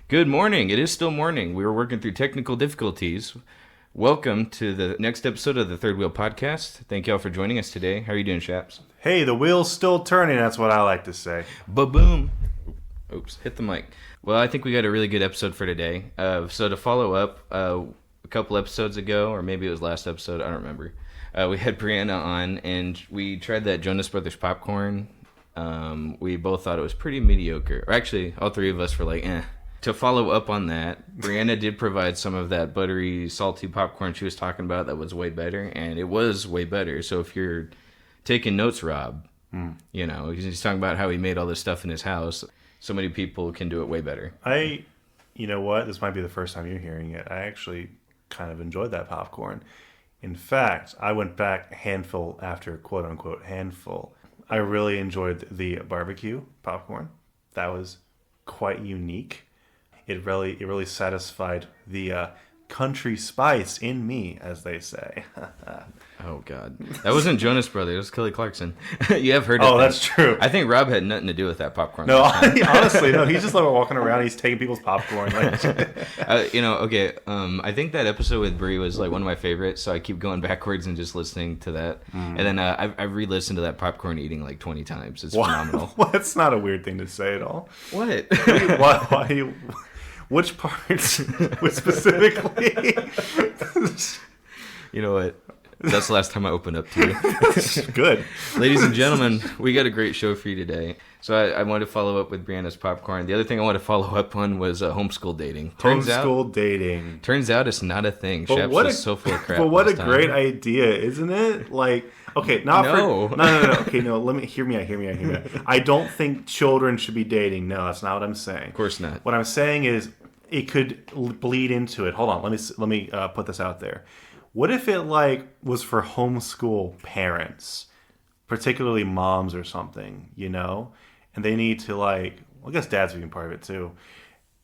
Good morning. It is still morning. We were working through technical difficulties. Welcome to the next episode of the Third Wheel Podcast. Thank y'all for joining us today. How are you doing, Shaps? Hey, the wheel's still turning, that's what I like to say. Ba-boom. Oops, hit the mic. Well, I think we got a really good episode for today. So to follow up, a couple episodes ago, or maybe it was last episode, I don't remember, we had Brianna on, and we tried that Jonas Brothers popcorn. We both thought it was pretty mediocre. Or actually, all three of us were like, eh. To follow up on that, Brianna did provide some of that buttery, salty popcorn she was talking about that was way better, and it was way better. So if you're taking notes, Rob, you know, he's talking about how he made all this stuff in his house. So many people can do it way better. You know what? This might be the first time you're hearing it. I actually kind of enjoyed that popcorn. In fact, I went back handful after quote-unquote handful. I really enjoyed the barbecue popcorn. That was quite unique. It really satisfied the country spice in me, as they say. Oh, God. That wasn't Jonas Brothers. It was Kelly Clarkson. You have heard of Oh, that's true. I think Rob had nothing to do with that popcorn. No, honestly, no. He's just like walking around. He's taking people's popcorn. Like, okay. I think that episode with Brie was like one of my favorites, so I keep going backwards and just listening to that. And then I've re-listened to that popcorn eating like 20 times. It's phenomenal. Well, that's not a weird thing to say at all. What? Why which parts specifically? You know what? That's the last time I opened up to you. Good. Ladies and gentlemen, we got a great show for you today. So I wanted to follow up with Brianna's popcorn. The other thing I wanted to follow up on was homeschool dating. Turns out it's not a thing. Shaps was so full of crap. But what a great idea, isn't it? Like, okay, no. Okay, no. Let me hear me out. I don't think children should be dating. No, that's not what I'm saying. Of course not. What I'm saying is it could bleed into it. Hold on. Let me put this out there. What if it was for homeschool parents, particularly moms or something, you know, and they need to I guess dads are being part of it too,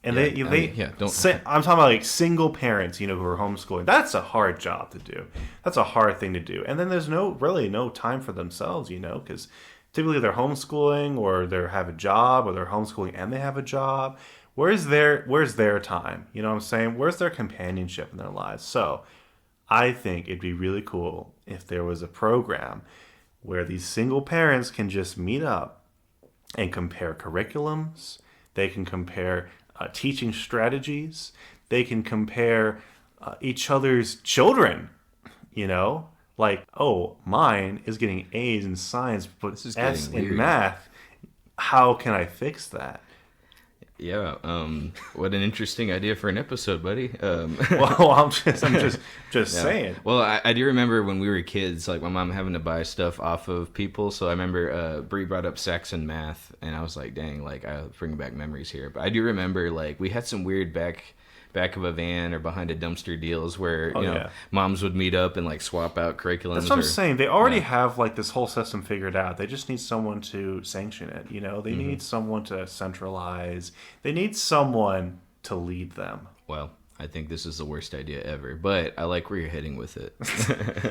and I'm talking about single parents, you know, who are homeschooling. That's a hard job to do. That's a hard thing to do, and then there's really no time for themselves, you know, because typically they're homeschooling or they have a job or they're homeschooling and they have a job. Where's their time? You know what I'm saying? Where's their companionship in their lives? So I think it'd be really cool if there was a program where these single parents can just meet up and compare curriculums. They can compare teaching strategies. They can compare each other's children, you know? Like, oh, mine is getting A's in science, but S in math. How can I fix that? Yeah, what an interesting idea for an episode, buddy. Well, I'm just saying. Well, I do remember when we were kids, like my mom having to buy stuff off of people. So I remember Bree brought up Saxon math, and I was like, dang, I was bringing back memories here. But I do remember we had some weird back of a van or behind a dumpster deals where moms would meet up and swap out curriculums. That's what I'm saying. They already have this whole system figured out. They just need someone to sanction it. You know, they need someone to centralize. They need someone to lead them. Well, I think this is the worst idea ever, but I like where you're heading with it.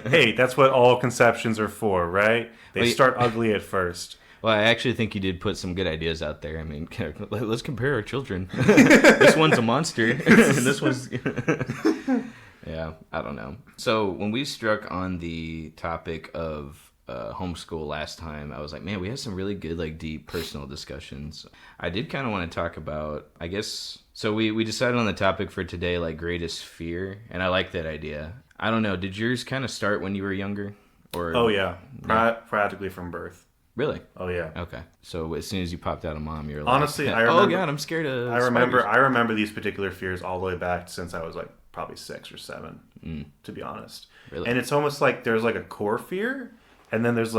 Hey, that's what all conceptions are for, right? They start ugly at first. Well, I actually think you did put some good ideas out there. I mean, let's compare our children. This one's a monster, and this one's... Yeah, I don't know. So when we struck on the topic of homeschool last time, I was like, man, we had some really good, deep personal discussions. I did kind of want to talk about, I guess... So we decided on the topic for today, greatest fear, and I like that idea. I don't know, did yours kind of start when you were younger? Or Oh, yeah. Practically from birth. Really? Oh yeah. Okay. So as soon as you popped out of mom, you're like, honestly, I remember. Oh God, I'm scared of. I remember these particular fears all the way back since I was probably 6 or 7, to be honest. Really? And it's almost like there's a core fear, and then there's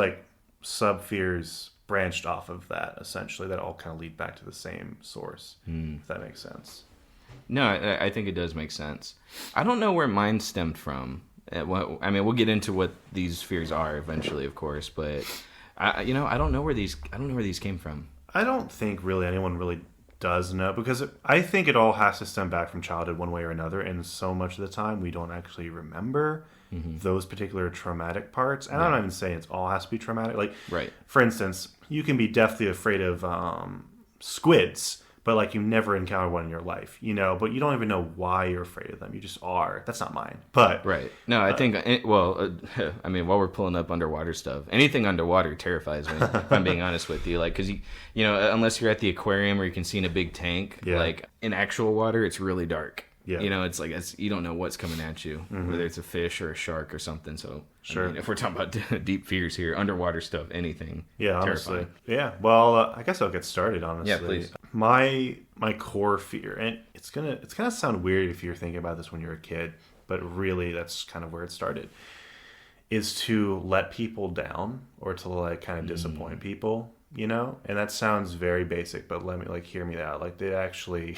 sub fears branched off of that. Essentially, that all kind of lead back to the same source. If that makes sense. No, I think it does make sense. I don't know where mine stemmed from. I mean, we'll get into what these fears are eventually, of course, but. I don't know where these came from. I don't think really anyone really does know, because I think it all has to stem back from childhood one way or another, and so much of the time we don't actually remember those particular traumatic parts. And I'm not even saying it all has to be traumatic. Right. For instance, you can be deathly afraid of squids, but like you never encounter one in your life, you know, but you don't even know why you're afraid of them. You just are. That's not mine. But Right. No, I think, I mean, while we're pulling up underwater stuff, anything underwater terrifies me, if I'm being honest with you. Like, because, you know, unless you're at the aquarium where you can see in a big tank, like in actual water, it's really dark. Yeah. You know, it's like you don't know what's coming at you, whether it's a fish or a shark or something. So, sure. I mean, if we're talking about deep fears here, underwater stuff, anything. Yeah, honestly. Yeah. Well, I guess I'll get started, honestly. Yeah, please. My core fear, and it's gonna sound weird if you're thinking about this when you're a kid, but really that's kind of where it started, is to let people down or to like kind of disappoint people, you know? And that sounds very basic, but let me like hear me out. Like they actually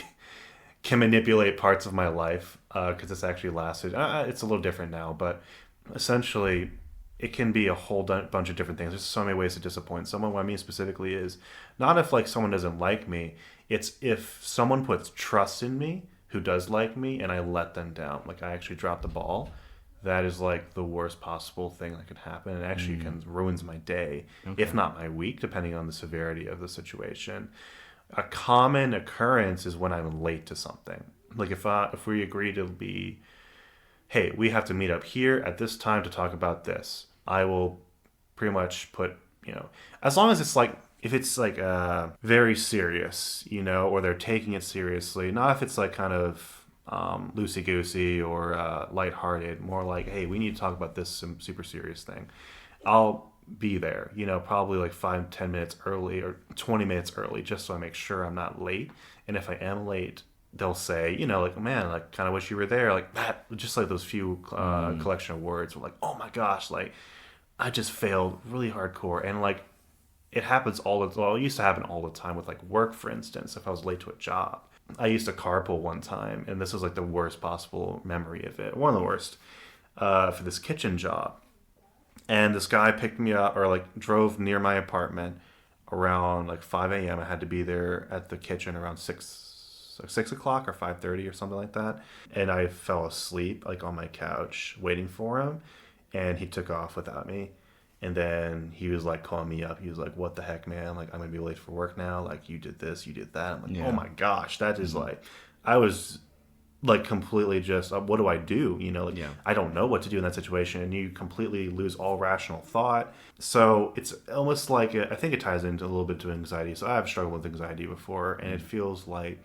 can manipulate parts of my life because it's actually lasted. It's a little different now, but essentially it can be a whole bunch of different things. There's so many ways to disappoint someone. What I mean specifically is not if like someone doesn't like me. It's if someone puts trust in me who does like me and I let them down. Like I actually drop the ball. That is like the worst possible thing that could happen. It actually ruins my day, if not my week, depending on the severity of the situation. A common occurrence is when I'm late to something. Like if we agree to be, hey, we have to meet up here at this time to talk about this, I will pretty much put, you know, as long as it's like, if it's like very serious, you know, or they're taking it seriously, not if it's like kind of loosey-goosey or lighthearted, more like, hey, we need to talk about this super serious thing. I'll be there, you know, probably like 5-10 minutes early or 20 minutes early, just so I make sure I'm not late. And if I am late, they'll say, you know, like, man, like, kind of wish you were there. Like that, just like those few collection of words were like, oh my gosh, like, I just failed really hardcore. And like, it happens it used to happen all the time with like work, for instance, if I was late to a job. I used to carpool one time, and this was like the worst possible memory of it. One of the worst for this kitchen job. And this guy picked me up or like drove near my apartment around like 5 a.m. I had to be there at the kitchen around 6 o'clock or 5:30 or something like that. And I fell asleep like on my couch waiting for him. And he took off without me. And then he was like calling me up. He was like, what the heck, man? Like, I'm going to be late for work now. Like, you did this, you did that. I'm like, oh my gosh, that is like, I was like completely just, what do I do? You know, like, I don't know what to do in that situation. And you completely lose all rational thought. So it's almost like, I think it ties into a little bit to anxiety. So I've struggled with anxiety before, and it feels like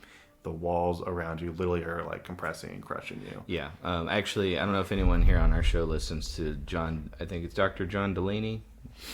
the walls around you literally are like compressing and crushing you. Yeah. Actually, I don't know if anyone here on our show listens to John. I think it's Dr. John Delaney.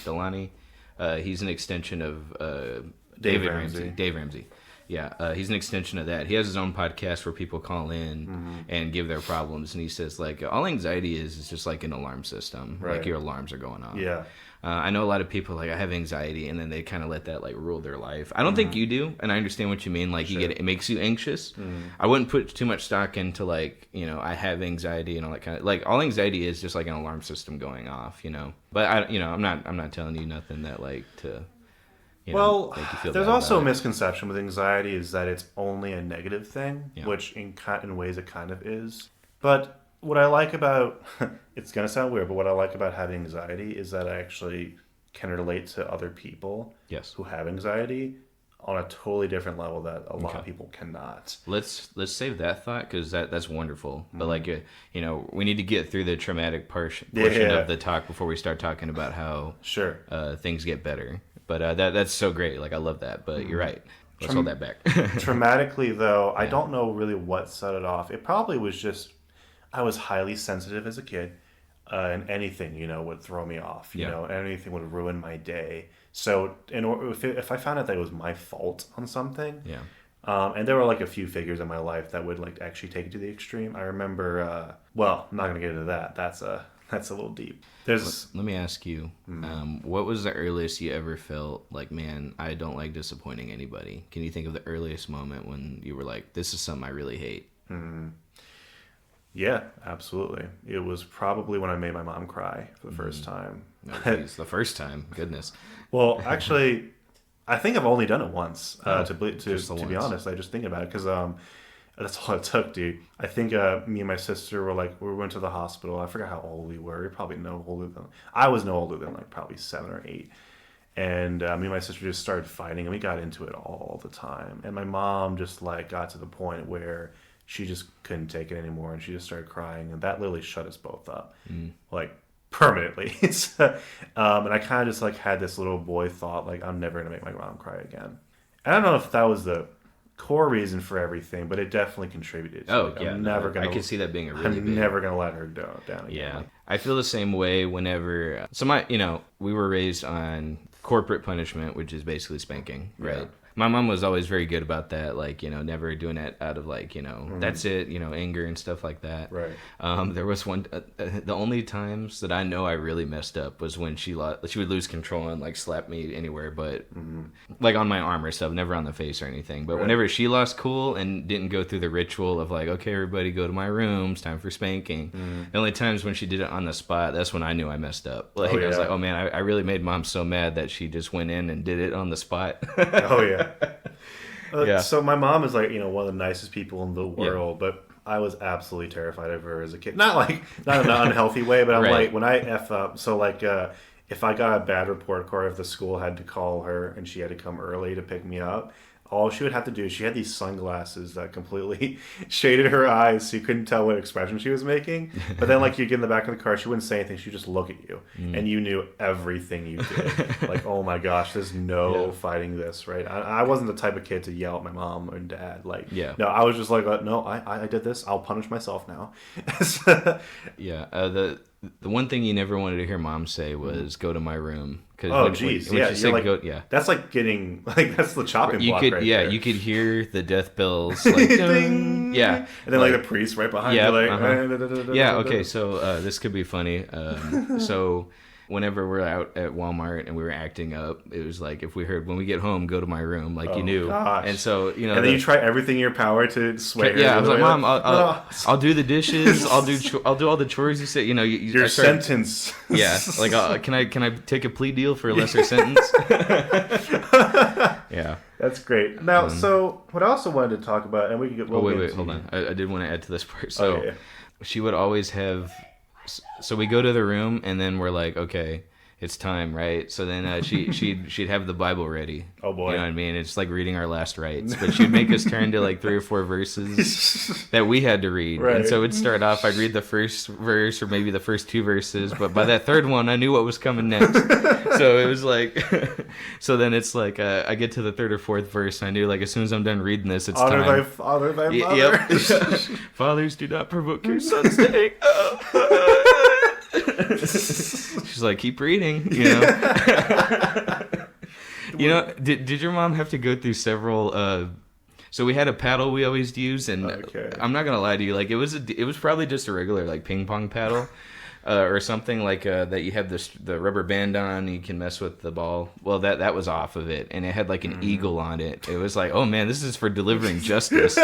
He's an extension of David Ramsey. Dave Ramsey. Yeah, he's an extension of that. He has his own podcast where people call in and give their problems, and he says like all anxiety is just like an alarm system. Right. Like your alarms are going off. Yeah. I know a lot of people like I have anxiety, and then they kind of let that like rule their life. I don't think you do, and I understand what you mean. Like you get it makes you anxious. I wouldn't put too much stock into like, you know, I have anxiety and all that kind of, like all anxiety is just like an alarm system going off, you know. But I'm not telling you nothing that like to. Well, there's also a misconception with anxiety is that it's only a negative thing, which in ways it kind of is. But what I like about, it's going to sound weird, but what I like about having anxiety is that I actually can relate to other people who have anxiety on a totally different level that a lot of people cannot. Let's save that thought because that's wonderful. But like, you know, we need to get through the traumatic portion of the talk before we start talking about how things get better. But that's so great. Like, I love that. But you're right. Let's hold that back. Traumatically, though, I don't know really what set it off. It probably was just I was highly sensitive as a kid, and anything, you know, would throw me off. You know, anything would ruin my day. So, if I found out that it was my fault on something, and there were like a few figures in my life that would like actually take it to the extreme. I remember. Well, I'm not going to get into that. That's a little deep. Let me ask you, what was the earliest you ever felt like, man, I don't like disappointing anybody? Can you think of the earliest moment when you were like, this is something I really hate? Yeah, absolutely. It was probably when I made my mom cry for the first time. No, please, the first time. Goodness. Well, actually, I think I've only done it once. To be honest, I just think about it because that's all it took, dude. I think me and my sister were like, we went to the hospital. I forgot how old we were. We were probably no older than I was no older than like probably 7 or 8. And me and my sister just started fighting, and we got into it all the time. And my mom just like got to the point where she just couldn't take it anymore, and she just started crying, and that literally shut us both up, like permanently. And I kind of just like had this little boy thought, like I'm never gonna make my mom cry again. I don't know if that was the core reason for everything, but it definitely contributed. Oh, like, yeah. I'm never gonna. I can see that being a really I'm big... never gonna let her down again. Yeah. Like, I feel the same way whenever... So we were raised on corporate punishment, which is basically spanking, right? Yeah. My mom was always very good about that, like, never doing it out of, like, that's it, anger and stuff like that. Right. There was one, the only times that I know I really messed up was when she would lose control and, like, slap me anywhere, but, like, on my arm or stuff, never on the face or anything. But whenever she lost cool and didn't go through the ritual of, like, okay, everybody go to my room, it's time for spanking. The only times when she did it on the spot, that's when I knew I messed up. Like, I was like, oh, man, I really made mom so mad that she just went in and did it on the spot. Oh, yeah. Yeah. So my mom is like, one of the nicest people in the world, but I was absolutely terrified of her as a kid. Not in an unhealthy way, but I'm like, when I F up, so like, if I got a bad report card, if the school had to call her and she had to come early to pick me up, all she would have to do, she had these sunglasses that completely shaded her eyes so you couldn't tell what expression she was making. But then, like, you get in the back of the car, she wouldn't say anything. She'd just look at you. And you knew everything you did. Like, oh, my gosh, there's no fighting this, right? I wasn't the type of kid to yell at my mom and dad. Like, no, I was just like, no, I did this. I'll punish myself now. The one thing you never wanted to hear mom say was "go to my room." Oh, geez, that's like getting that's the chopping block could, right yeah, there. you could hear the death bells, like ding, yeah, and then like the priest right behind you, like, yeah. Okay, so this could be funny. So whenever we're out at Walmart and we were acting up, it was like if we heard when we get home, go to my room, like you knew. Gosh. And so and then you try everything in your power to sway her. Yeah, I was like, Mom, I'll do the dishes, I'll do all the chores you say. Your sentence. Yeah, like can I take a plea deal for a lesser sentence? Yeah, that's great. Now, so what I also wanted to talk about, and we can get. Wait, hold on. I did want to add to this part. So she would always have. So we go to the room, and then we're like, okay, it's time, right? So then she'd have the Bible ready. Oh boy, you know what I mean? It's like reading our last rites, but she'd make us turn to like 3 or 4 verses that we had to read. Right. And so it'd start off. I'd read the first verse or maybe the first 2 verses, but by that third one, I knew what was coming next. So it was like, so then it's like I get to the 3rd or 4th verse, and I knew like as soon as I'm done reading this, it's honor time. Thy father, thy mother. Yep. Fathers, do not provoke your sons to She's like, keep reading, Did your mom have to go through several? So we had a paddle we always used, and I'm not gonna lie to you, like it was probably just a regular like ping pong paddle. Or something like that you have the rubber band on, you can mess with the ball. Well, that was off of it, and it had like an eagle on it. It was like, oh man, this is for delivering justice.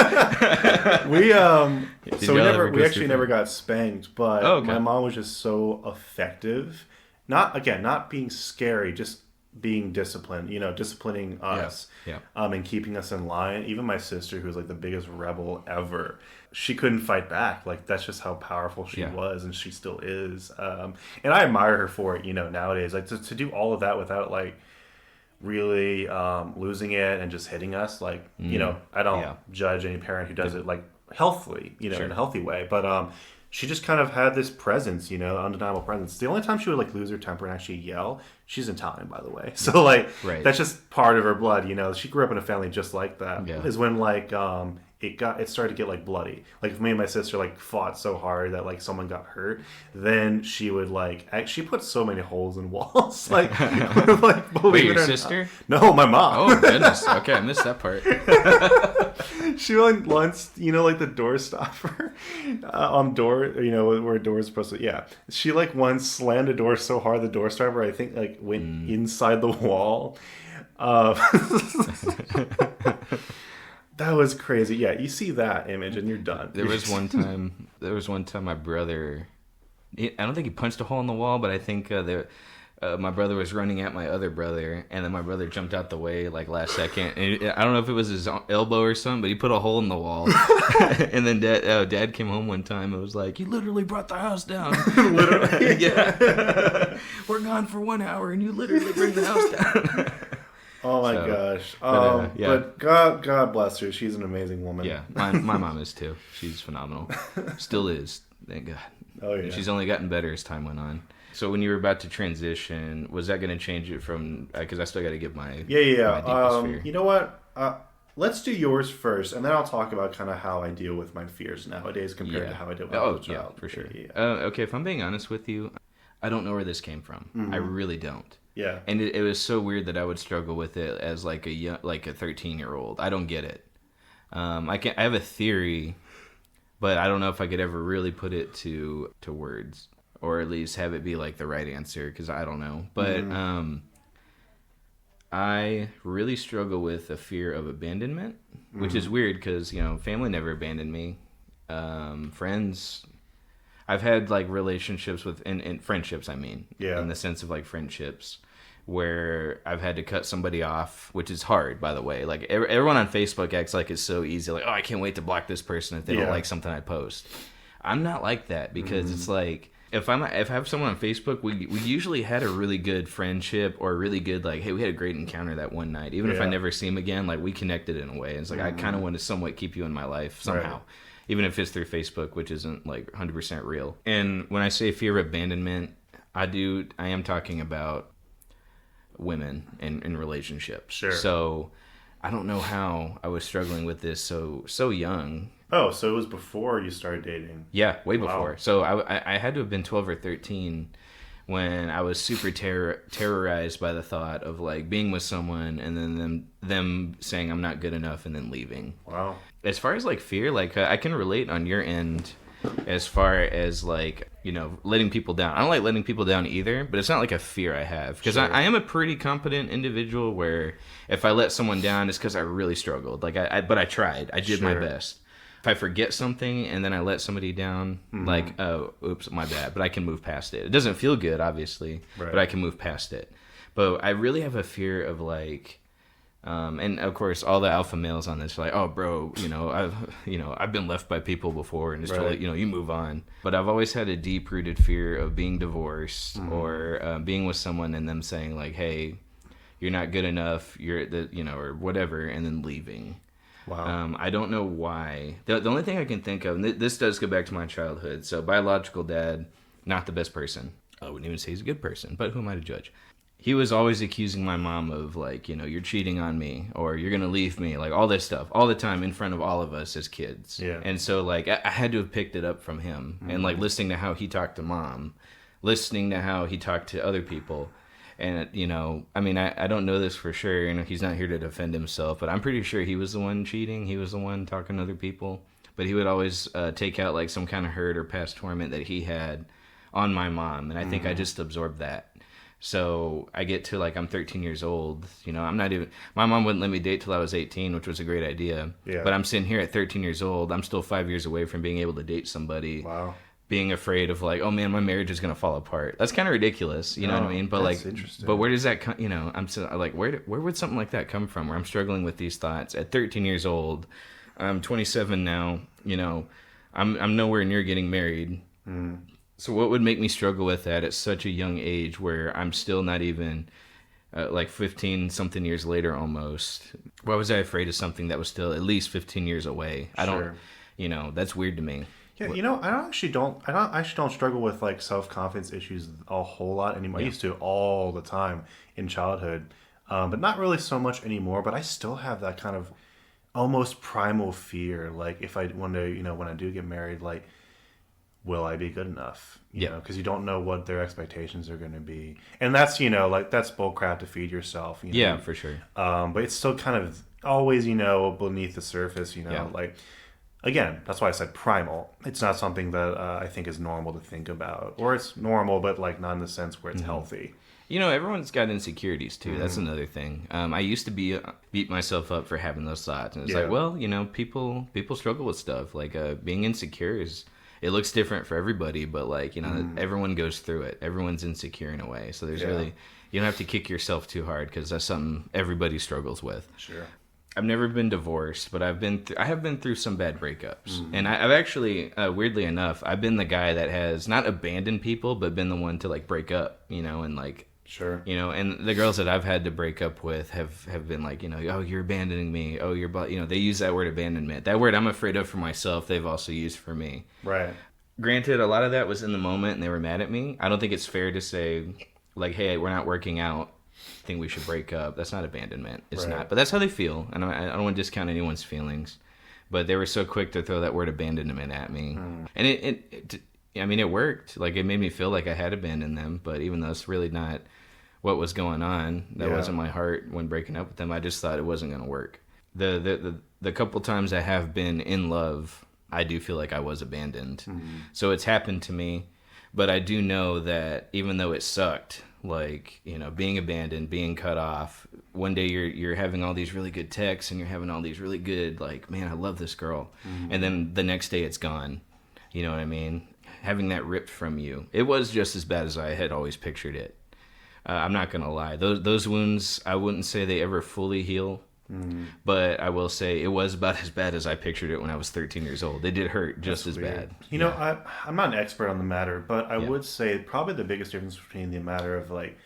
We actually never got spanked, but my mom was just so effective. Not being scary, just being disciplined, disciplining us, and keeping us in line. Even my sister, who's like the biggest rebel ever, she couldn't fight back. Like that's just how powerful she was, and she still is. And I admire her for it. Nowadays, like to do all of that without like really losing it and just hitting us. Like I don't judge any parent who does it like healthily, in a healthy way, but she just kind of had this presence, undeniable presence. The only time she would like lose her temper and actually yell, she's Italian, by the way. So like that's just part of her blood, She grew up in a family just like that. Yeah. Is when like it started to get like bloody. Like if me and my sister like fought so hard that like someone got hurt, then she would like she put so many holes in walls. Like wait, your sister? No, my mom. Oh goodness. Okay, I missed that part. She like once, like the door stopper on door, where a door is supposed to. Yeah, she like once slammed a door so hard the door stopper I think like went inside the wall. That was crazy. Yeah, you see that image and you're done. There was one time my brother, I don't think he punched a hole in the wall, but I think my brother was running at my other brother, and then my brother jumped out the way like last second. And I don't know if it was his elbow or something, but he put a hole in the wall. And then dad came home one time and was like, "You literally brought the house down." Literally, yeah. We're gone for 1 hour, and you literally bring the house down. Oh my gosh! Yeah. But God bless her. She's an amazing woman. Yeah, my mom is too. She's phenomenal. Still is. Thank God. Oh yeah. And she's only gotten better as time went on. So when you were about to transition, was that going to change it from? Because I still got to give my my deepest fear. You know what? Let's do yours first, and then I'll talk about kind of how I deal with my fears nowadays compared to how I did when I was a child. Yeah, for sure. Yeah. Okay, if I'm being honest with you, I don't know where this came from. I really don't. Yeah. And it was so weird that I would struggle with it as like a 13-year-old. I don't get it. I have a theory, but I don't know if I could ever really put it to words, or at least have it be like the right answer, because I don't know. But I really struggle with a fear of abandonment, which is weird because, family never abandoned me. Friends, I've had like relationships with, and friendships, I mean, in the sense of like friendships where I've had to cut somebody off, which is hard, by the way. Like everyone on Facebook acts like it's so easy. Like, oh, I can't wait to block this person if they don't like something I post. I'm not like that, because it's like, if I have someone on Facebook, we usually had a really good friendship, or really good, like, hey, we had a great encounter that one night. Even if I never see him again, like, we connected in a way. It's like, I kind of want to somewhat keep you in my life somehow. Right. Even if it's through Facebook, which isn't like 100% real. And when I say fear of abandonment, I am talking about women in relationships. Sure. So I don't know how I was struggling with this so young. Oh, so it was before you started dating? Yeah, way before. So I had to have been 12 or 13 when I was super terrorized by the thought of like being with someone and then them saying I'm not good enough and then leaving. Wow. As far as like fear, like I can relate on your end as far as like, letting people down. I don't like letting people down either, but it's not like a fear I have, because I am a pretty competent individual where if I let someone down, it's because I really struggled. Like but I tried. I did my best. If I forget something and then I let somebody down, like, oh, oops, my bad. But I can move past it. It doesn't feel good, obviously, but I can move past it. But I really have a fear of like, and of course, all the alpha males on this are like, oh, bro, I've been left by people before, and just totally, you move on. But I've always had a deep rooted fear of being divorced or being with someone and them saying like, hey, you're not good enough, or whatever, and then leaving. Wow. I don't know why. The only thing I can think of, and this does go back to my childhood. So biological dad, not the best person. I wouldn't even say he's a good person, but who am I to judge? He was always accusing my mom of like, you're cheating on me, or you're going to leave me, like all this stuff all the time in front of all of us as kids. Yeah. And so like I had to have picked it up from him and like listening to how he talked to mom, listening to how he talked to other people. And, I mean, I don't know this for sure. He's not here to defend himself, but I'm pretty sure he was the one cheating. He was the one talking to other people. But he would always take out, like, some kind of hurt or past torment that he had on my mom. And I think I just absorbed that. So I get to, like, I'm 13 years old. I'm not even... My mom wouldn't let me date till I was 18, which was a great idea. Yeah. But I'm sitting here at 13 years old. I'm still 5 years away from being able to date somebody. Wow. Being afraid of like, oh man, my marriage is gonna fall apart. That's kind of ridiculous, you know what I mean? But like, but where does that come? I'm so like, where would something like that come from? Where I'm struggling with these thoughts at 13 years old. I'm 27 now. I'm nowhere near getting married. So what would make me struggle with that at such a young age, where I'm still not even like 15 something years later almost? Why was I afraid of something that was still at least 15 years away? I don't. That's weird to me. Yeah, I actually don't struggle with like self-confidence issues a whole lot anymore. I used to all the time in childhood, but not really so much anymore. But I still have that kind of almost primal fear. Like if I one day, when I do get married, like, will I be good enough? You know, because you don't know what their expectations are going to be, and that's like that's bullcrap to feed yourself. Yeah, for sure. But it's still kind of always beneath the surface. Like. Again, that's why I said primal. It's not something that I think is normal to think about. Or it's normal, but like not in the sense where it's healthy. Everyone's got insecurities too. That's another thing. I used to beat myself up for having those thoughts. And it's like, well, people struggle with stuff. Like being insecure is it looks different for everybody, but like, everyone goes through it. Everyone's insecure in a way. So there's really, you don't have to kick yourself too hard because that's something everybody struggles with. Sure. I've never been divorced, but I have been through some bad breakups. And I've actually, weirdly enough, I've been the guy that has not abandoned people, but been the one to like break up, and like, Sure. And the girls that I've had to break up with have been like, oh, you're abandoning me. Oh, they use that word abandonment. That word I'm afraid of for myself, they've also used for me. Right. Granted, a lot of that was in the moment and they were mad at me. I don't think it's fair to say, like, hey, we're not working out. I think we should break up. That's not abandonment. It's not. But that's how they feel. And I don't want to discount anyone's feelings. But they were so quick to throw that word abandonment at me. And it worked. Like, it made me feel like I had abandoned them. But even though it's really not what was going on, that wasn't my heart when breaking up with them. I just thought it wasn't going to work. The couple times I have been in love, I do feel like I was abandoned. So it's happened to me, but I do know that even though it sucked, like, being abandoned, being cut off, one day you're having all these really good texts and you're having all these really good, like, man, I love this girl. And then the next day it's gone. You know what I mean? Having that ripped from you. It was just as bad as I had always pictured it. I'm not going to lie. Those wounds, I wouldn't say they ever fully heal. But I will say it was about as bad as I pictured it when I was 13 years old. It did hurt just as bad. I'm not an expert on the matter, but I would say probably the biggest difference between the matter of like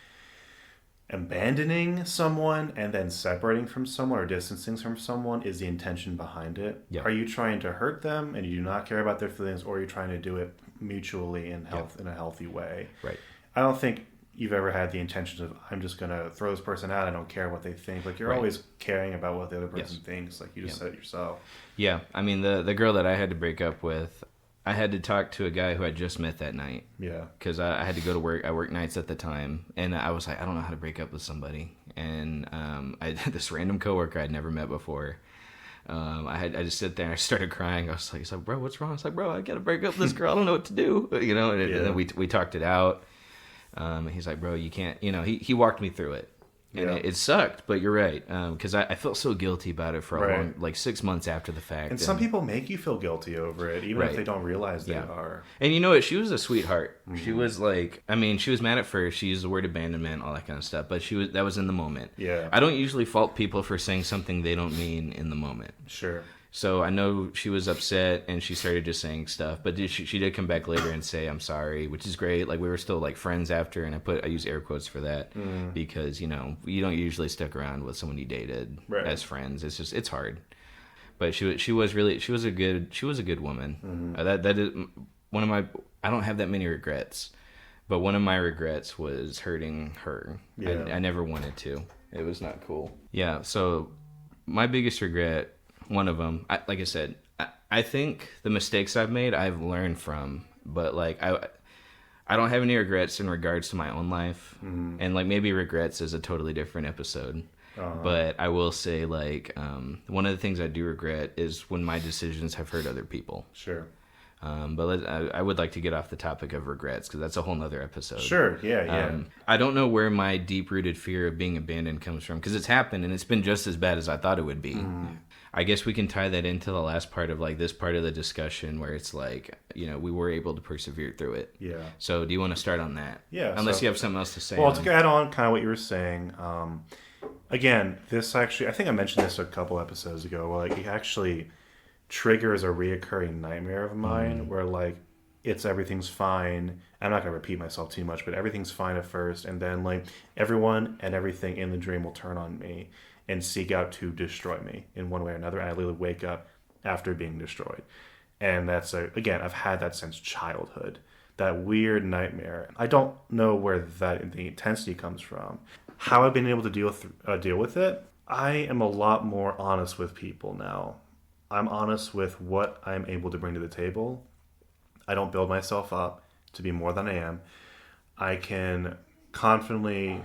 abandoning someone and then separating from someone or distancing from someone is the intention behind it. Are you trying to hurt them and you do not care about their feelings, or are you trying to do it mutually in a healthy way? Right. I don't think you've ever had the intention of, I'm just going to throw this person out, I don't care what they think. Like, you're always caring about what the other person thinks. Like, you just said it yourself. Yeah. I mean, the girl that I had to break up with, I had to talk to a guy who I just met that night. Yeah. Because I had to go to work. I worked nights at the time. And I was like, I don't know how to break up with somebody. And I had this random coworker I'd never met before. I just sit there and I started crying. I was like, he's like, bro, what's wrong? I was like, bro, I got to break up with this girl. I don't know what to do. And then we talked it out. He's like, bro, you can't, he walked me through it. And it sucked, but you're right. Because I felt so guilty about it for a long, like 6 months after the fact. And some people make you feel guilty over it, even if they don't realize they are. And you know what? She was a sweetheart. She was like, she was mad at first. She used the word abandonment, all that kind of stuff. But that was in the moment. Yeah. I don't usually fault people for saying something they don't mean in the moment. Sure. So I know she was upset and she started just saying stuff, but she did come back later and say, I'm sorry, which is great. Like, we were still like friends after, and I use air quotes for that because, you don't usually stick around with someone you dated as friends. It's hard. But she was a good woman. That is one of my, I don't have that many regrets, but one of my regrets was hurting her. Yeah. I never wanted to. It was not cool. Yeah. So my biggest regret, one of them, like I said, I think the mistakes I've made, I've learned from, but like I don't have any regrets in regards to my own life, and like maybe regrets is a totally different episode. But I will say, like, one of the things I do regret is when my decisions have hurt other people. Sure. But I would like to get off the topic of regrets because that's a whole nother episode. Sure, yeah. I don't know where my deep-rooted fear of being abandoned comes from because it's happened and it's been just as bad as I thought it would be. I guess we can tie that into the last part of like this part of the discussion where it's like, we were able to persevere through it. Yeah. So do you want to start on that? Yeah. Unless you have something else to say. Well, to add on kind of what you were saying, again, this actually, I think I mentioned this a couple episodes ago, like it actually triggers a reoccurring nightmare of mine where like everything's fine. I'm not going to repeat myself too much, but everything's fine at first. And then like everyone and everything in the dream will turn on me and seek out to destroy me in one way or another. And I literally wake up after being destroyed. And that's, again, I've had that since childhood. That weird nightmare. I don't know where the intensity comes from. How I've been able to deal with it, I am a lot more honest with people now. I'm honest with what I'm able to bring to the table. I don't build myself up to be more than I am. I can confidently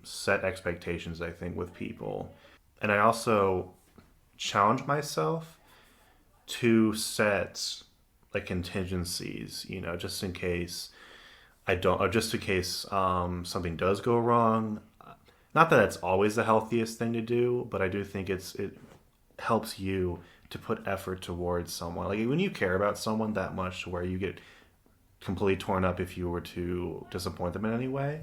set expectations, I think, with people. And I also challenge myself to set like contingencies, just in case something does go wrong. Not that it's always the healthiest thing to do, but I do think it helps you to put effort towards someone. Like when you care about someone that much to where you get completely torn up if you were to disappoint them in any way,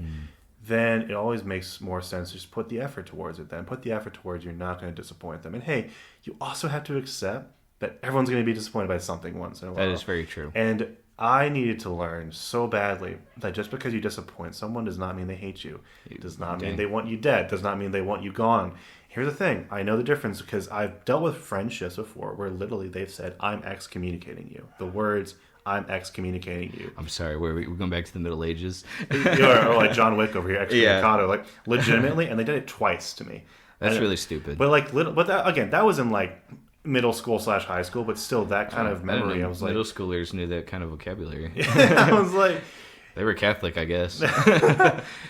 then it always makes more sense to just put the effort towards it. Then put the effort towards you're not going to disappoint them. And hey, you also have to accept that everyone's going to be disappointed by something once in a while. That is very true. And I needed to learn so badly that just because you disappoint someone does not mean they hate you. It does not mean they want you dead. Does not mean they want you gone. Here's the thing. I know the difference because I've dealt with friendships before where literally they've said, I'm excommunicating you. The words, I'm excommunicating you. I'm sorry, we're going back to the Middle Ages. or like John Wick over here, excommunicado. Like legitimately, and they did it twice to me. That's really stupid. But like, but that, again, that was in like middle school / high school, but still that kind of memory. I was like, middle schoolers knew that kind of vocabulary. I was like, they were Catholic, I guess.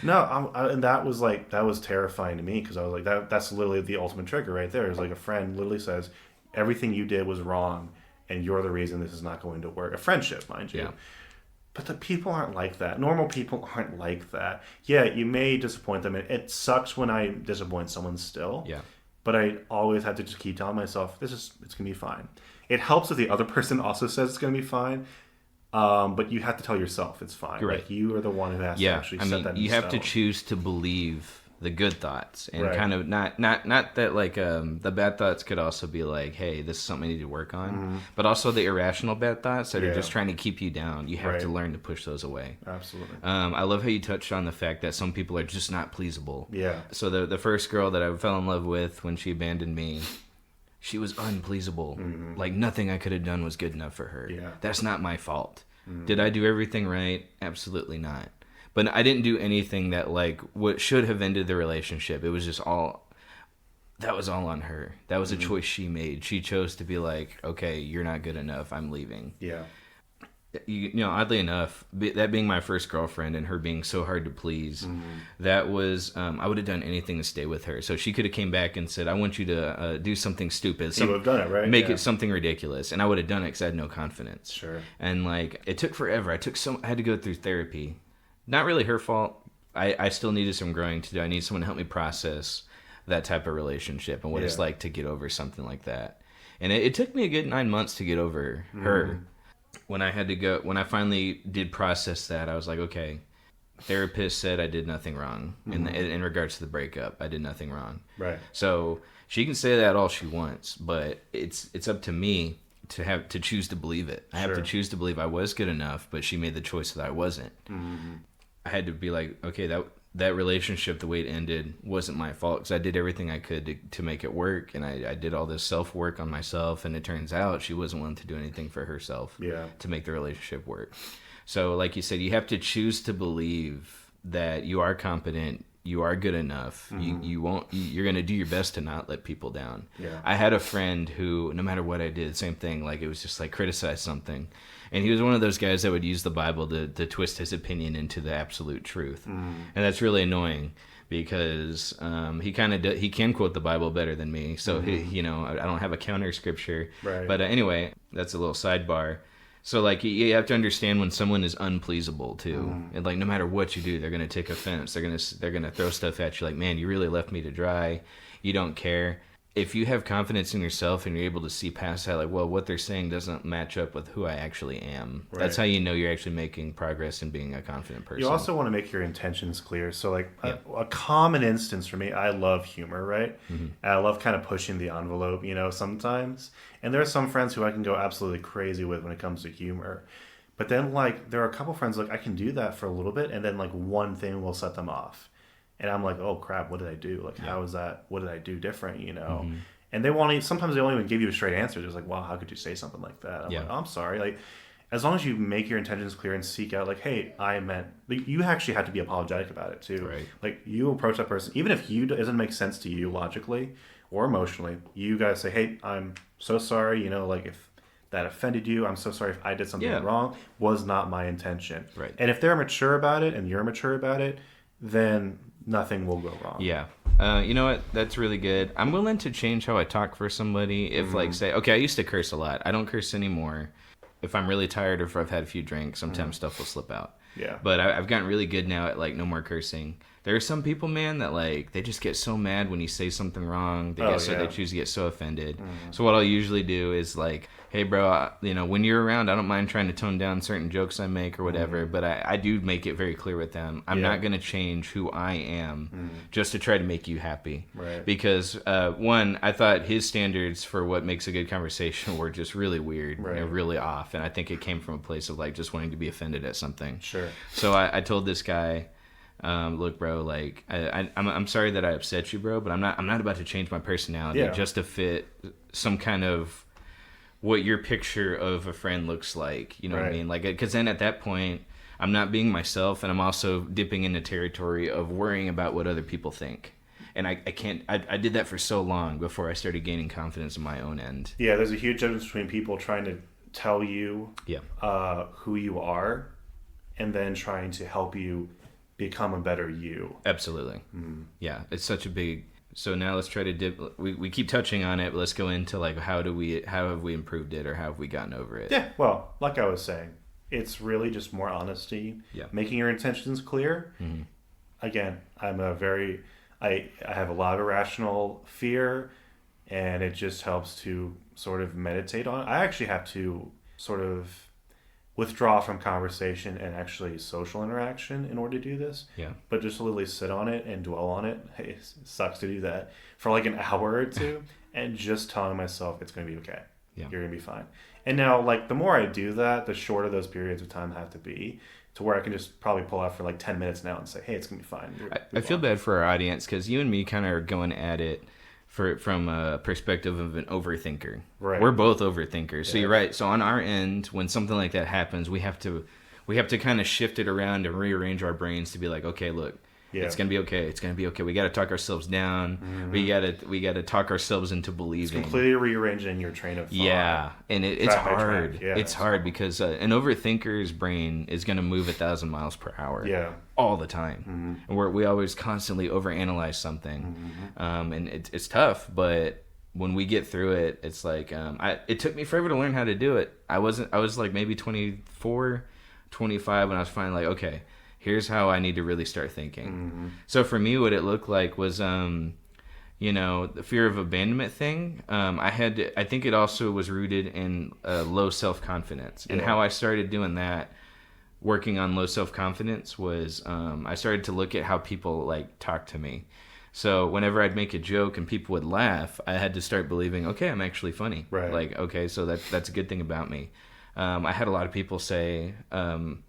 No, and that was terrifying to me because I was like, that's literally the ultimate trigger right there. It's like a friend literally says, everything you did was wrong, and you're the reason this is not going to work. A friendship, mind you. Yeah. But the people aren't like that. Normal people aren't like that. Yeah, you may disappoint them. It sucks when I disappoint someone still. Yeah. But I always have to just keep telling myself, it's going to be fine. It helps if the other person also says it's going to be fine. But you have to tell yourself it's fine. Right. Like you are the one who has to actually set that in you have stone. to choose to believe the good thoughts and kind of not that like the bad thoughts could also be like, hey, this is something I need to work on, but also the irrational bad thoughts that are just trying to keep you down. You have to learn to push those away. Absolutely. I love how you touched on the fact that some people are just not pleasable. Yeah. So the first girl that I fell in love with when she abandoned me, she was unpleasable. Like nothing I could have done was good enough for her. Yeah. That's not my fault. Did I do everything right? Absolutely not. But I didn't do anything that like what should have ended the relationship. It was just that was all on her. That was a choice she made. She chose to be like, okay, you're not good enough. I'm leaving. Yeah. You know, oddly enough, that being my first girlfriend and her being so hard to please, that was, I would have done anything to stay with her. So she could have came back and said, I want you to do something stupid. You would have done it, right? Make it something ridiculous. And I would have done it because I had no confidence. Sure. And like, it took forever. I had to go through therapy. Not really her fault. I still needed some growing to do. I need someone to help me process that type of relationship and what it's like to get over something like that. And it took me a good 9 months to get over her. When I finally did process that, I was like, okay, therapist said I did nothing wrong in regards to the breakup. I did nothing wrong. Right. So she can say that all she wants, but it's up to me to choose to believe it. I have to choose to believe I was good enough, but she made the choice that I wasn't. I had to be like, okay, that relationship, the way it ended, wasn't my fault because I did everything I could to make it work, and I did all this self-work on myself, and it turns out she wasn't willing to do anything for herself to make the relationship work. So like you said, you have to choose to believe that you are competent, you are good enough, you're going to do your best to not let people down. I had a friend who, no matter what I did, same thing, like it was just like criticize something. And he was one of those guys that would use the Bible to twist his opinion into the absolute truth. And that's really annoying because he can quote the Bible better than me. So, I don't have a counter scripture. Right. But anyway, that's a little sidebar. So, like, you have to understand when someone is unpleasable, too. And, like, no matter what you do, they're going to take offense. They're gonna throw stuff at you like, man, you really left me to dry. You don't care. If you have confidence in yourself and you're able to see past that, like, well, what they're saying doesn't match up with who I actually am. Right. That's how you know you're actually making progress in being a confident person. You also want to make your intentions clear. So, like, a common instance for me, I love humor, right? And I love kind of pushing the envelope, sometimes. And there are some friends who I can go absolutely crazy with when it comes to humor. But then, like, there are a couple friends, like, I can do that for a little bit, and then, like, one thing will set them off. And I'm like, oh crap, what did I do? Like, how is that? What did I do different? And sometimes they won't even give you a straight answer. Just like, wow, how could you say something like that? I'm like, oh, I'm sorry. Like, as long as you make your intentions clear and seek out, like, hey, you actually have to be apologetic about it too. Right. Like, you approach that person, even if it doesn't make sense to you logically or emotionally, you gotta say, hey, I'm so sorry. Like if that offended you, I'm so sorry if I did something wrong. Was not my intention. Right. And if they're mature about it and you're mature about it, then nothing will go wrong. Yeah. You know what? That's really good. I'm willing to change how I talk for somebody if, like, say, okay, I used to curse a lot. I don't curse anymore. If I'm really tired or if I've had a few drinks, sometimes stuff will slip out. Yeah. But I've gotten really good now at, like, no more cursing. there are some people, man, that like they just get so mad when you say something wrong. They choose to get so offended. So what I'll usually do is like, hey, bro, when you're around, I don't mind trying to tone down certain jokes I make or whatever, but I do make it very clear with them. I'm not going to change who I am just to try to make you happy. Right. Because one, I thought his standards for what makes a good conversation were just really weird and really off, and I think it came from a place of like just wanting to be offended at something. Sure. So I told this guy, look, bro, like I'm sorry that I upset you, bro, but I'm not about to change my personality just to fit some kind of what your picture of a friend looks like. You know what I mean? Like, because then at that point, I'm not being myself, and I'm also dipping into territory of worrying about what other people think. And I can't. I did that for so long before I started gaining confidence in my own end. Yeah, there's a huge difference between people trying to tell you who you are, and then trying to help you become a better you. Absolutely. Yeah, it's such a big. So now let's try to dip. We keep touching on it, but let's go into like how have we improved it, or how have we gotten over it? Yeah. Well, like I was saying, it's really just more honesty. Yeah. Making your intentions clear. Again, I have a lot of irrational fear, and it just helps to sort of meditate on it. I actually have to sort of withdraw from conversation and actually social interaction in order to do this. Yeah. But just literally sit on it and dwell on it. Hey, it sucks to do that for like an hour or two, and just telling myself it's going to be okay. Yeah. You're going to be fine. And now, like, the more I do that, the shorter those periods of time have to be, to where I can just probably pull out for like 10 minutes now and say, hey, it's going to be fine. I feel bad for our audience, because you and me kind of are going at it from a perspective of an overthinker. Right. We're both overthinkers. So you're right. So on our end, when something like that happens, we have to kind of shift it around and rearrange our brains to be like, okay, look, it's gonna be okay. It's gonna be okay. We got to talk ourselves down. We got to talk ourselves into believing. It's completely rearranging your train of thought. Yeah, and it's hard. Yeah, it's hard because an overthinker's brain is gonna move 1,000 miles per hour. Yeah. All the time, and we always constantly overanalyze something, and it's tough. But when we get through it, it's like it took me forever to learn how to do it. I was like maybe 24, 25 when I was finally like, okay, here's how I need to really start thinking. So for me, what it looked like was, the fear of abandonment thing. I think it also was rooted in low self-confidence, and how I started doing that. Working on low self-confidence was I started to look at how people like talk to me. So whenever I'd make a joke and people would laugh, I had to start believing, okay, I'm actually funny. Right. Like, okay, so that's a good thing about me. I had a lot of people say, now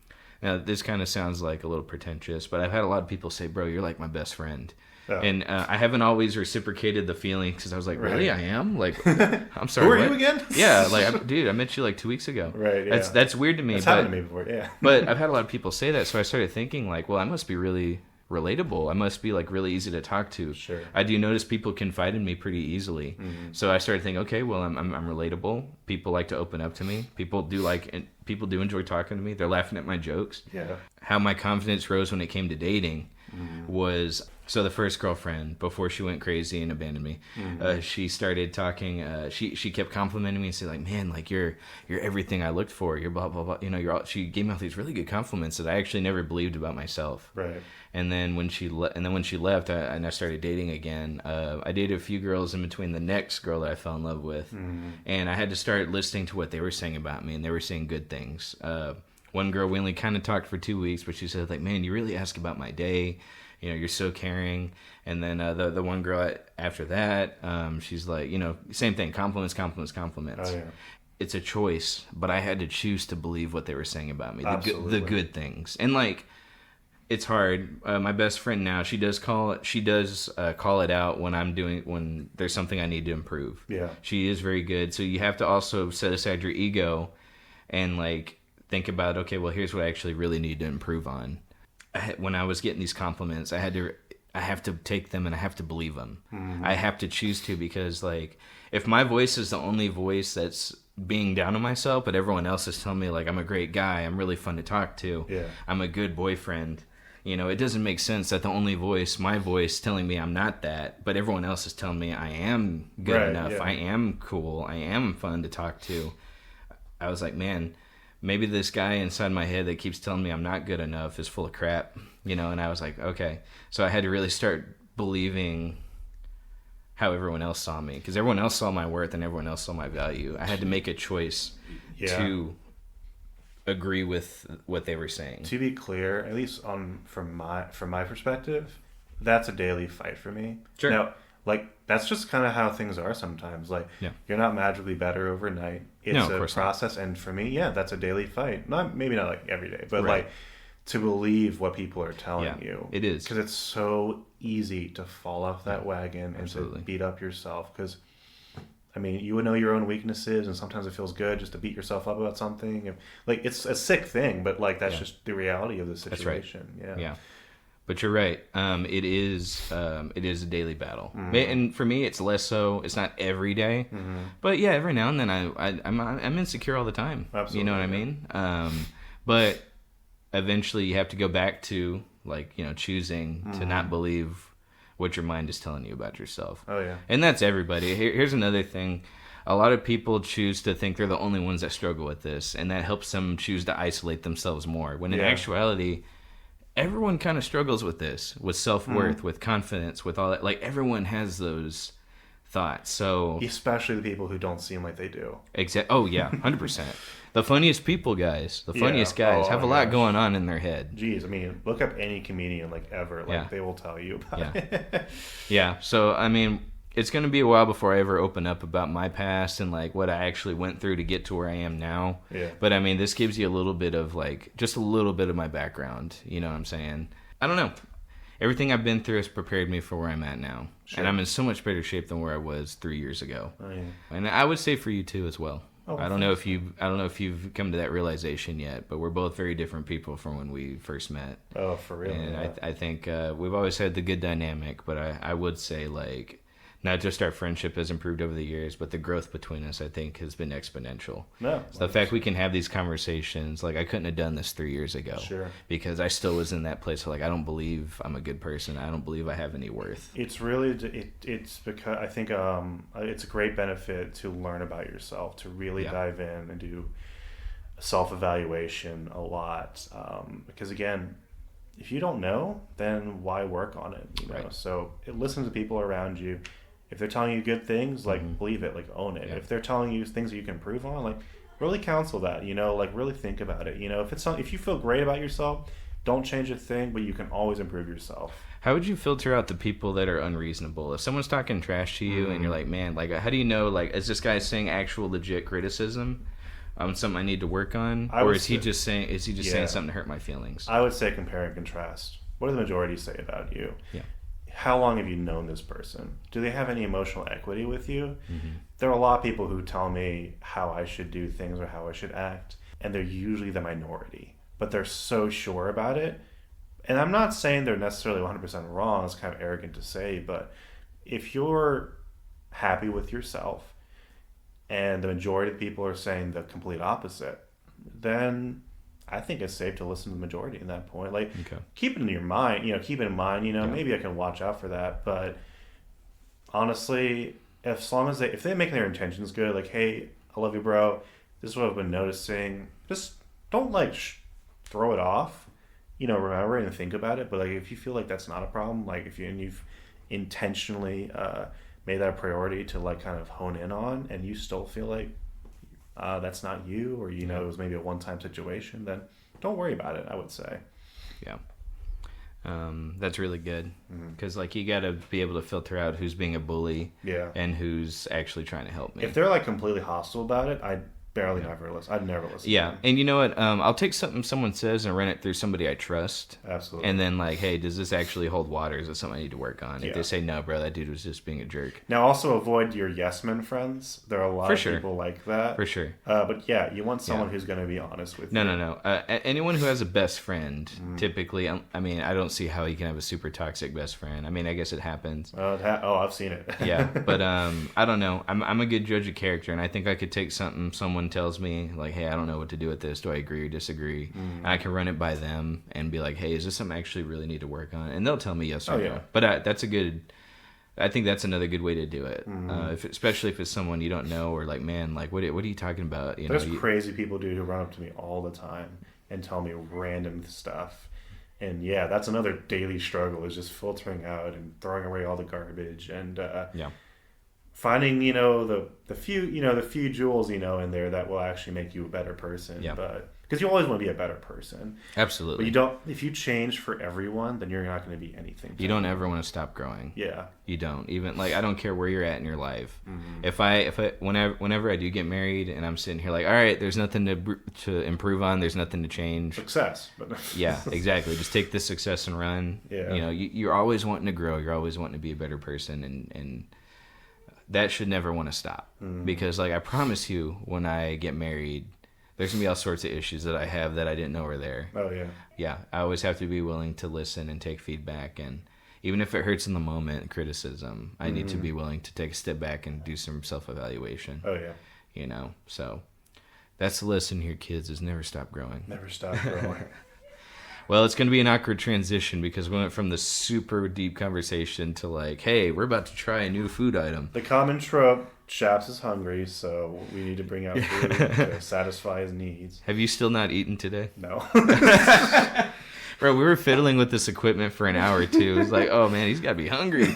this kind of sounds like a little pretentious, but I've had a lot of people say, bro, you're like my best friend. Oh. And I haven't always reciprocated the feeling, because I was like, really, I am? Like, I'm sorry. Who are you again? Yeah, like, dude, I met you like 2 weeks ago. Right, yeah. That's weird to me. That's happened to me before, yeah. But I've had a lot of people say that, so I started thinking, like, well, I must be really relatable. I must be, like, really easy to talk to. Sure. I do notice people confide in me pretty easily. So I started thinking, okay, well, I'm relatable. People like to open up to me. People do enjoy talking to me. They're laughing at my jokes. Yeah. How my confidence rose when it came to dating was, so the first girlfriend, before she went crazy and abandoned me, she started talking, she kept complimenting me and saying, like, man, like, you're everything I looked for, you're blah, blah, blah, she gave me all these really good compliments that I actually never believed about myself. Right. And then when she left, I started dating again. I dated a few girls in between the next girl that I fell in love with, and I had to start listening to what they were saying about me, and they were saying good things. One girl, we only kind of talked for 2 weeks, but she said, like, man, you really ask about my day. You're so caring. And then the one girl after that, she's like, same thing, compliments. Oh, yeah. It's a choice, but I had to choose to believe what they were saying about me, Absolutely. the good things. And like, it's hard. My best friend now, she does call it out when there's something I need to improve. Yeah. She is very good. So you have to also set aside your ego and like think about, okay, well, here's what I actually really need to improve on. When I was getting these compliments, I have to take them and I have to believe them. I have to choose to, because like, if my voice is the only voice that's being down on myself, but everyone else is telling me like, I'm a great guy, I'm really fun to talk to, I'm a good boyfriend, it doesn't make sense that the only voice, my voice, telling me I'm not that, but everyone else is telling me I am good enough, I am cool, I am fun to talk to. I was like, man, maybe this guy inside my head that keeps telling me I'm not good enough is full of crap, you know. And I was like, okay. So I had to really start believing how everyone else saw me, because everyone else saw my worth and everyone else saw my value. I had to make a choice to agree with what they were saying. To be clear, at least from my perspective, that's a daily fight for me. Sure. Now, like, that's just kind of how things are sometimes. Like, you're not magically better overnight. It's a process, and for me, that's a daily fight. Maybe not like every day, but like to believe what people are telling you. It is, because it's so easy to fall off that wagon and to beat up yourself. Because I mean, you would know your own weaknesses, and sometimes it feels good just to beat yourself up about something. Like, it's a sick thing, but like that's just the reality of the situation. That's right. Yeah. But you're right. It is a daily battle, and for me, it's less so. It's not every day, but every now and then I'm insecure all the time. Absolutely, you know what I mean? But eventually, you have to go back to, like, you know, choosing to not believe what your mind is telling you about yourself. Oh yeah, and that's everybody. Here's another thing. A lot of people choose to think they're the only ones that struggle with this, and that helps them choose to isolate themselves more. When in actuality, everyone kind of struggles with this, with self-worth, with confidence, with all that. Like, everyone has those thoughts. So especially the people who don't seem like they do. Oh yeah, 100%. The funniest people, guys. The funniest guys have a lot going on in their head. Jeez, I mean, look up any comedian like ever. Like they will tell you about it. Yeah. So I mean, it's going to be a while before I ever open up about my past and like what I actually went through to get to where I am now. Yeah. But I mean, this gives you a little bit of like, just a little bit of my background. You know what I'm saying? I don't know. Everything I've been through has prepared me for where I'm at now. Sure. And I'm in so much better shape than where I was 3 years ago. Oh, yeah. And I would say for you too as well. Oh, I don't know if you've come to that realization yet, but we're both very different people from when we first met. Oh, for real. And I think we've always had the good dynamic, but I would say, like, not just our friendship has improved over the years, but the growth between us, I think, has been exponential. No, so the fact we can have these conversations, like, I couldn't have done this 3 years ago. Sure. Because I still was in that place of, like, I don't believe I'm a good person. I don't believe I have any worth. It's really, it's because I think it's a great benefit to learn about yourself, to really dive in and do self-evaluation a lot. Because, again, if you don't know, then why work on it? You know? Right. So listen to people around you. If they're telling you good things, like, believe it, like, own it. Yeah. If they're telling you things that you can improve on, like, really counsel that, you know, like, really think about it. You know, if you feel great about yourself, don't change a thing, but you can always improve yourself. How would you filter out the people that are unreasonable? If someone's talking trash to you and you're like, man, like, how do you know, like, is this guy saying actual legit criticism on something I need to work on? Or is he just saying something to hurt my feelings? I would say compare and contrast. What do the majority say about you? Yeah. How long have you known this person? Do they have any emotional equity with you? There are a lot of people who tell me how I should do things or how I should act, and they're usually the minority, but they're so sure about it. And I'm not saying they're necessarily 100% wrong. It's kind of arrogant to say, but if you're happy with yourself and the majority of people are saying the complete opposite, then I think it's safe to listen to the majority at that point. Like, keep it in your mind, keep it in mind, maybe I can watch out for that. But honestly, as long as if they make their intentions good, like, hey, I love you, bro, this is what I've been noticing, just don't, like, throw it off, remember and think about it. But, like, if you feel like that's not a problem, like, you've intentionally made that a priority to, like, kind of hone in on, and you still feel like that's not you, or it was maybe a one-time situation, then don't worry about it, I would say. Yeah. That's really good, because like, you got to be able to filter out who's being a bully and who's actually trying to help me. If they're, like, completely hostile about it, I'd never listen. I'd never listen. Yeah, and you know what? I'll take something someone says and run it through somebody I trust. Absolutely. And then, like, hey, does this actually hold water? Is it something I need to work on? If they say, no, bro, that dude was just being a jerk. Now, also avoid your yes men friends. There are a lot of people like that. For sure. But yeah, you want someone who's going to be honest with you. No. Anyone who has a best friend, typically, I mean, I don't see how you can have a super toxic best friend. I mean, I guess it happens. I've seen it. Yeah, but I don't know. I'm a good judge of character, and I think I could take something someone tells me, like, hey, I don't know what to do with this. Do I agree or disagree? And I can run it by them and be like, hey, is this something I actually really need to work on? And they'll tell me yes or no. Yeah. But that's a good I think that's another good way to do it. Especially if it's someone you don't know, or like, man, like what are you talking about? You There's know, crazy people, dude, who run up to me all the time and tell me random stuff. And yeah, that's another daily struggle, is just filtering out and throwing away all the garbage and finding, the few jewels, in there that will actually make you a better person. Yeah. But because you always want to be a better person. Absolutely. But you don't. If you change for everyone, then you're not going to be anything. You don't ever want to stop growing. Yeah. You don't. Even like, I don't care where you're at in your life. Mm-hmm. Whenever I do get married and I'm sitting here like, all right, there's nothing to improve on. There's nothing to change. Success. But yeah, exactly. Just take this success and run. Yeah. You're always wanting to grow. You're always wanting to be a better person, and that should never want to stop. Because like, I promise you, when I get married, there's going to be all sorts of issues that I have that I didn't know were there. Oh, yeah. Yeah, I always have to be willing to listen and take feedback. And even if it hurts in the moment, criticism, I need to be willing to take a step back and do some self-evaluation. Oh, yeah. So that's the lesson here, kids, is never stop growing. Never stop growing. Well, it's going to be an awkward transition because we went from the super deep conversation to like, hey, we're about to try a new food item. The common trope, Shaps is hungry, so we need to bring out food to satisfy his needs. Have you still not eaten today? No. Bro, we were fiddling with this equipment for an hour or two. It was like, oh man, he's got to be hungry.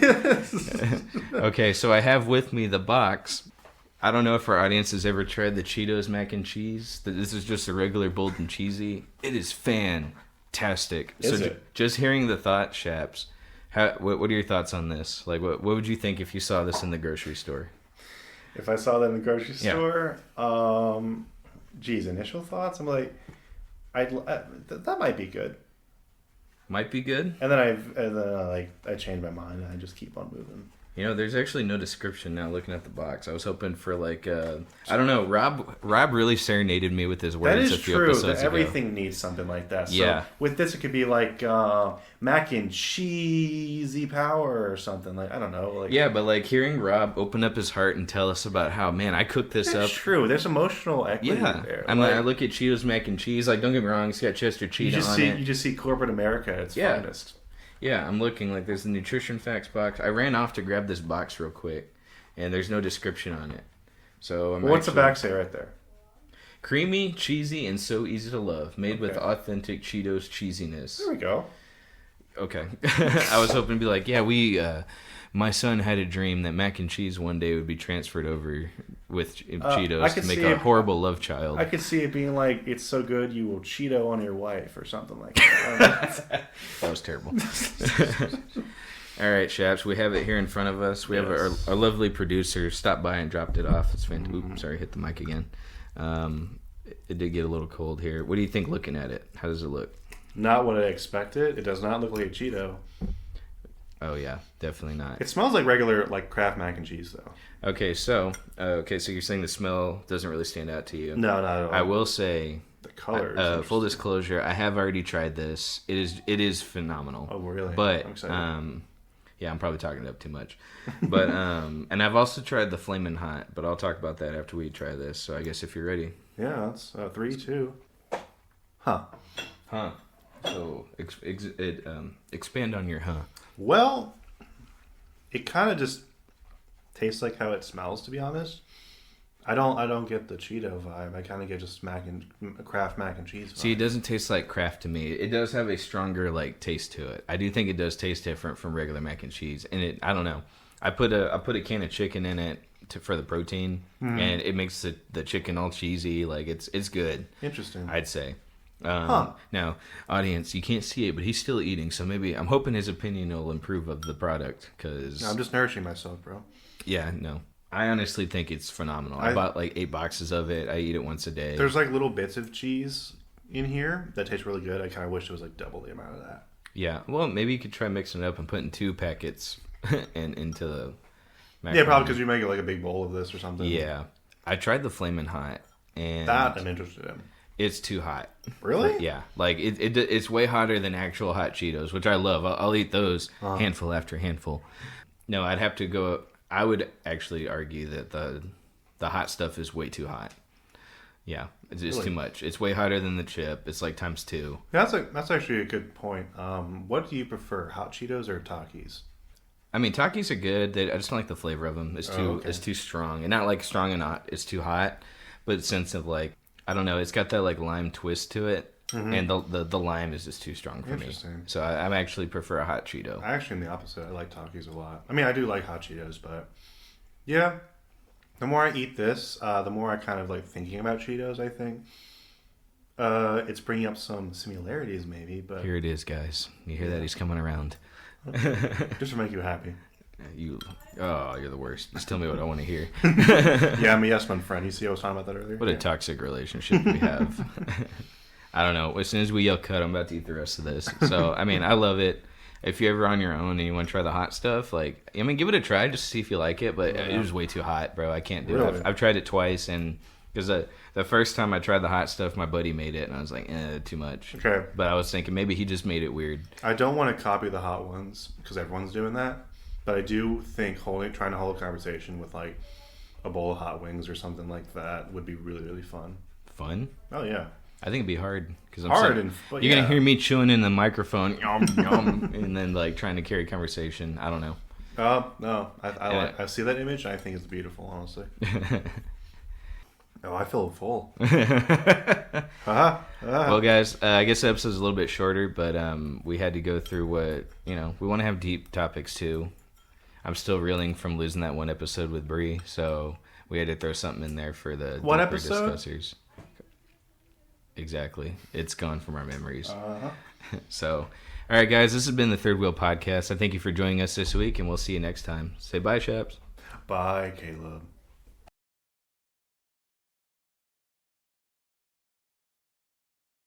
Okay, so I have with me the box. I don't know if our audience has ever tried the Cheetos mac and cheese. This is just a regular bold and cheesy. It is fantastic. Is it? Just hearing the thought, Shaps, what are your thoughts on this? Like, what would you think if you saw this in the grocery store? If I saw that in the grocery store, initial thoughts, I'm like, that might be good. Might be good. And then I changed my mind and I just keep on moving. There's actually no description now looking at the box. I was hoping for like, I don't know. Rob really serenaded me with his words that is a few true. episodes ago. Everything needs something like that. So yeah. With this, it could be like mac and cheesy power or something. Like, I don't know. Like, yeah, but like hearing Rob open up his heart and tell us about how, man, I cooked this up. That's true. There's emotional equity there. I look at Cheetos mac and cheese. Like, don't get me wrong, it's got Chester cheese on it. You just see corporate America at its finest. Yeah, I'm looking, like, there's the nutrition facts box. I ran off to grab this box real quick, and there's no description on it. So what's the back say right there? Creamy, cheesy, and so easy to love. Made with authentic Cheetos cheesiness. There we go. Okay. I was hoping to be like, yeah, my son had a dream that mac and cheese one day would be transferred over with Cheetos to make a horrible love child. I could see it being like, it's so good you will Cheeto on your wife or something like that. That was terrible. All right, Shaps, we have it here in front of us. We have our lovely producer stopped by and dropped it off. It's fantastic. Oops, sorry, hit the mic again. It did get a little cold here. What do you think looking at it? How does it look? Not what I expected. It does not look like a Cheeto. Oh yeah, definitely not. It smells like regular, like Kraft mac and cheese, though. Okay, so you're saying the smell doesn't really stand out to you? No, not at all. I will say the color. Full disclosure, I have already tried this. It is phenomenal. Oh really? But I'm excited. yeah, I'm probably talking it up too much. But and I've also tried the Flamin' Hot, but I'll talk about that after we try this. So I guess if you're ready. Yeah, that's 3, 2. Huh. So expand on your huh. Well, it kind of just tastes like how it smells, to be honest. I don't get the Cheeto vibe. I kind of get just Kraft mac and cheese vibe. See, it doesn't taste like Kraft to me. It does have a stronger like taste to it. I do think it does taste different from regular mac and cheese. And I don't know. I put a can of chicken in it for the protein, and it makes the chicken all cheesy. Like it's good. Interesting. I'd say. Now, audience, you can't see it, but he's still eating. So maybe I'm hoping his opinion will improve of the product. Cause I'm just nourishing myself, bro. Yeah, no. I honestly think it's phenomenal. I bought like 8 boxes of it. I eat it once a day. There's like little bits of cheese in here that taste really good. I kind of wish it was like double the amount of that. Yeah. Well, maybe you could try mixing it up and putting 2 packets into the macaroni. Yeah, probably because you make it like a big bowl of this or something. Yeah. I tried the Flamin' Hot, and that I'm interested in. It's too hot. Really? Yeah. Like it's way hotter than actual hot Cheetos, which I love. I'll eat those handful after handful. No, I'd have to go. I would actually argue that the hot stuff is way too hot. Yeah, it's really? Too much. It's way hotter than the chip. It's like times 2. That's actually a good point. What do you prefer, hot Cheetos or Takis? I mean, Takis are good. I just don't like the flavor of them. It's too strong, and not like strong and not. It's too hot, but sense of like I don't know. It's got that like lime twist to it, and the lime is just too strong for me. So I actually prefer a hot Cheeto. I actually am the opposite. I like Takis a lot. I mean, I do like hot Cheetos, but yeah, the more I eat this, the more I kind of like thinking about Cheetos. I think it's bringing up some similarities, maybe. But here it is, guys. You hear that? He's coming around. Just to make you happy. You're the worst. Just tell me what I want to hear. Yeah, I'm a yes man friend. You see, I was talking about that earlier. What a toxic relationship we have. I don't know. As soon as we yell cut, I'm about to eat the rest of this. So, I mean, I love it. If you're ever on your own and you want to try the hot stuff, like, I mean, give it a try just to see if you like it. But it was way too hot, bro. I can't do it. I've tried it twice, and because the first time I tried the hot stuff, my buddy made it, and I was like, too much. Okay. But I was thinking maybe he just made it weird. I don't want to copy the hot ones because everyone's doing that. But I do think trying to hold a conversation with like a bowl of hot wings or something like that would be really, really fun. Fun? Oh yeah. I think it'd be hard because you're gonna hear me chewing in the microphone, yum yum, and then like trying to carry conversation. I don't know. No, I see that image and I think it's beautiful, honestly. Oh, I feel full. Well, guys, I guess the episode's a little bit shorter, but we had to go through what we want to have deep topics too. I'm still reeling from losing that one episode with Bree, so we had to throw something in there for the what deeper episode? discussers. Exactly, it's gone from our memories. So, all right, guys, this has been the Third Wheel Podcast. I thank you for joining us this week, and we'll see you next time. Say bye, chaps. Bye, Caleb.